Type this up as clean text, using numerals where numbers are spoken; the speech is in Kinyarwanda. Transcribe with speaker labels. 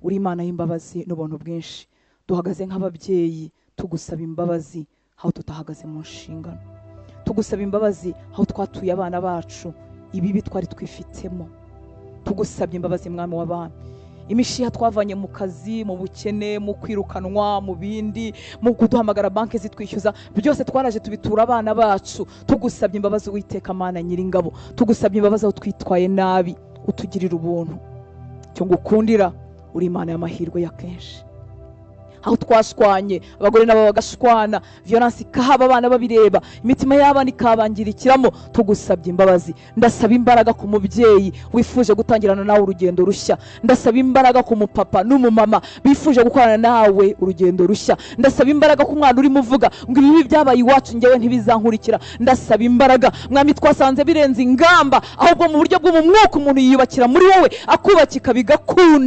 Speaker 1: uri Imana y'imbabazi n'ubuntu bwinshi. Duhagaze nk'ababyeyi tugusaba imbabazi aho tutahagaze mu nshingano, tugusaba imbabazi aho twatuye abana bacu ibibi twari twifitemo. Tugusabye imbabazi mwami w'abami, imishiha twavanye mu kazi, mu bukene, mu kwirukanwa, mu bindi, mu kuduhamagara banki zitwishyuza, byose twaraje tubitura abana bacu. Tugusabye imbabazi Uwiteka Mana Nyiringabo, tugusabye imbabazi aho twitwaye nabi, utugirira ubuntu. Cyo ngukundira uri Imana y'amahirwe ya kenshi. Aho twashwanye abagore nabo bagashwana, violence ikahaba, abana babireba, imitima y'abana ikabangirikiramo, tugusabye imbabazi. Ndasaba imbaraga ku mubyeyi wifuje gutangirana nawe urugendo rushya. Ndasaba imbaraga ku mupapa n'umumama bifuje gukorana nawe urugendo rushya. Ndasaba imbaraga ku mwana urimo uvuga ngo ibi byabaye iwacu ngewe ntibizankurikira. Ndasaba imbaraga mwami, twasanze birenze ingamba, ahubwo mu buryo bw'umwuka umuntu yiyubakira muri wowe, akubakika bigakunda.